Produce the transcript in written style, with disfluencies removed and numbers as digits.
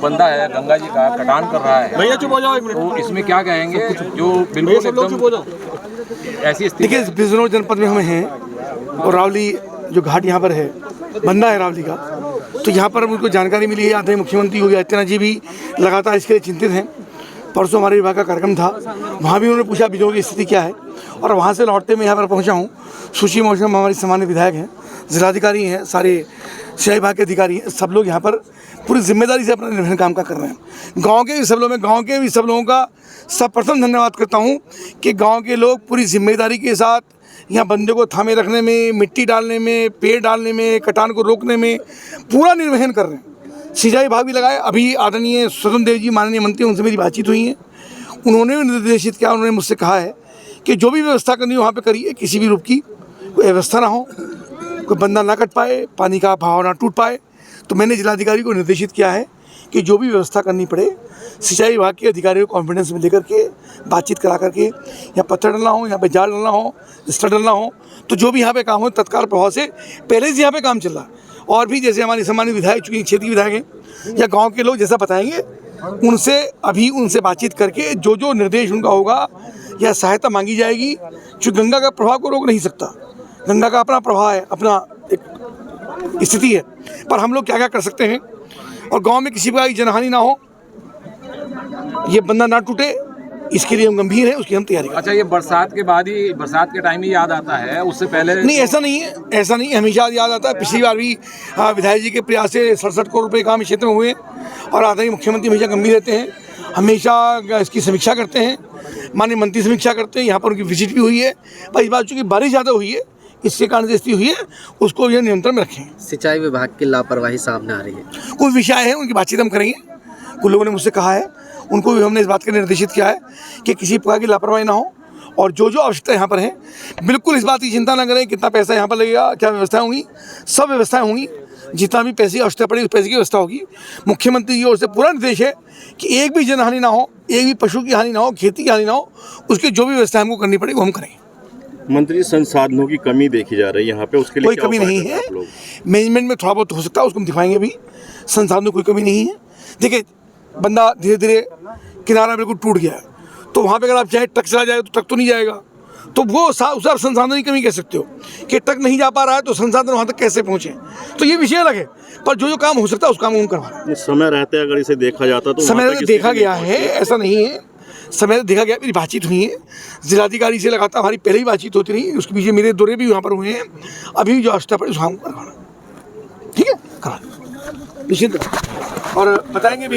बंदा है गंगा जी का कटान कर रहा है, भैया चुप हो जाओ एक मिनट। तो इसमें क्या कहेंगे? जो बिल्कुल सब लोग चुप हो जाओ। ऐसी स्थिति देखिए, बिजनौर जनपद में हम हैं और रावली जो घाट यहाँ पर है, बंदा है रावली का, तो यहाँ पर मुझको जानकारी मिली है, आदरणीय मुख्यमंत्री योगी आदित्यनाथ जी भी लगातार इसके लिए चिंतित हैं। परसों हमारे विभाग का कार्यक्रम था, वहाँ भी उन्होंने पूछा बिजनौर की स्थिति क्या है, और वहाँ से लौटते मैं यहाँ पर पहुँचा हूँ। सुश्री मौसम हमारी सामान्य विधायक हैं, जिलाधिकारी हैं, सारे सिंचाई विभाग के अधिकारी हैं, सब लोग यहाँ पर पूरी जिम्मेदारी से अपना निर्वहन काम का कर रहे हैं। गाँव के भी सब लोगों का सर्वप्रथम धन्यवाद करता हूँ कि गाँव के लोग पूरी जिम्मेदारी के साथ यहाँ बंदे को थामे रखने में, मिट्टी डालने में, पेड़ डालने में, कटान को रोकने में पूरा निर्वहन कर रहे हैं। सिंचाई विभाग भी लगाए। अभी आदरणीय स्वतंत्र देव जी माननीय मंत्री, उनसे मेरी बातचीत हुई है, उन्होंने भी निर्देशित किया, उन्होंने मुझसे कहा है कि जो भी व्यवस्था करनी हो वहाँ पे करिए, किसी भी रूप की कोई व्यवस्था ना हो, कोई बंदा ना कट पाए, पानी का बहाव ना टूट पाए। तो मैंने जिलाधिकारी को निर्देशित किया है कि जो भी व्यवस्था करनी पड़े, सिंचाई विभाग के अधिकारियों को कॉन्फिडेंस में लेकर के बातचीत करा करके, यहाँ पत्थर डालना हो, यहाँ पे जाल डालना हो, स्टर डालना हो, तो जो भी यहाँ पे काम हो तत्काल प्रभाव से पहले से यहाँ पे काम चल रहा है। और भी जैसे हमारे सामान्य विधायक, चूँकि क्षेत्रीय विधायक हैं या गाँव के लोग जैसा बताएंगे, उनसे बातचीत करके जो निर्देश उनका होगा या सहायता मांगी जाएगी। जो गंगा का प्रवाह को रोक नहीं सकता, गंगा का अपना प्रवाह है, अपना एक स्थिति है, पर हम लोग क्या क्या कर सकते हैं और गांव में किसी प्रकार की जनहानि ना हो, ये बंदा ना टूटे, इसके लिए हम गंभीर हैं, उसकी हम तैयारी करें। अच्छा, ये बरसात के बाद ही, बरसात के टाइम ही याद आता है, उससे पहले नहीं, ऐसा नहीं है, हमेशा याद आता है। पिछली बार भी विधायक जी के प्रयास से 67 करोड़ रुपये काम इस क्षेत्र में हुए, और आदरणीय मुख्यमंत्री हमेशा गंभीर रहते हैं, हमेशा इसकी समीक्षा करते हैं, माननीय मंत्री समीक्षा करते हैं, यहाँ पर उनकी विजिट भी हुई है। पर इस बार चूँकि बारिश ज़्यादा हुई है, इसके कारण से स्थिति हुई है, उसको यह नियंत्रण में रखें। सिंचाई विभाग की लापरवाही सामने आ रही है, कोई विषय है, उनकी बातचीत हम करेंगे। कुछ लोगों ने मुझसे कहा है, उनको भी हमने इस बात का निर्देशित किया है कि किसी प्रकार की लापरवाही ना हो, और जो आवश्यकता यहाँ पर है, बिल्कुल इस बात की चिंता ना करें कितना पैसा यहाँ पर लगेगा, क्या व्यवस्थाएं होंगी, सब व्यवस्थाएं होंगी। जितना भी पैसे की आवश्यकता पड़ेगी उस पैसे की व्यवस्था होगी। मुख्यमंत्री की ओर से पूरा निर्देश है कि एक भी जनहानि ना हो, एक भी पशु की हानि ना हो, खेती की हानि ना हो, उसकी जो भी व्यवस्था हमको करनी पड़ेगी वो हम करेंगे। मंत्री, संसाधनों की कमी देखी जा रही है यहाँ पे, उसके लिए कोई कमी नहीं है, मैनेजमेंट में थोड़ा बहुत हो सकता है, उसको हम दिखाएंगे। अभी संसाधनों कोई कमी नहीं है। देखिए, बंदा धीरे धीरे किनारा बिल्कुल टूट गया है, तो वहाँ पे अगर आप चाहे ट्रक चला जाए तो ट्रक तो नहीं जाएगा, तो वो उस संसाधन की कमी कह सकते हो कि ट्रक नहीं जा पा रहा है, तो संसाधन वहाँ तक कैसे पहुँचे, तो ये विषय अलग है। पर जो काम हो सकता है उस काम को हम करवाएं। समय रहते अगर इसे देखा जाता तो समय देखा गया है, ऐसा नहीं है, समय देखा गया। मेरी बातचीत हुई है जिलाधिकारी से, लगातार हमारी पहले ही बातचीत होती रही, उसके पीछे मेरे दौरे भी यहाँ पर हुए हैं। अभी जो आवश्यकता पड़े उसको हम करवाना, ठीक है, करा निश्चित, और बताएंगे भी।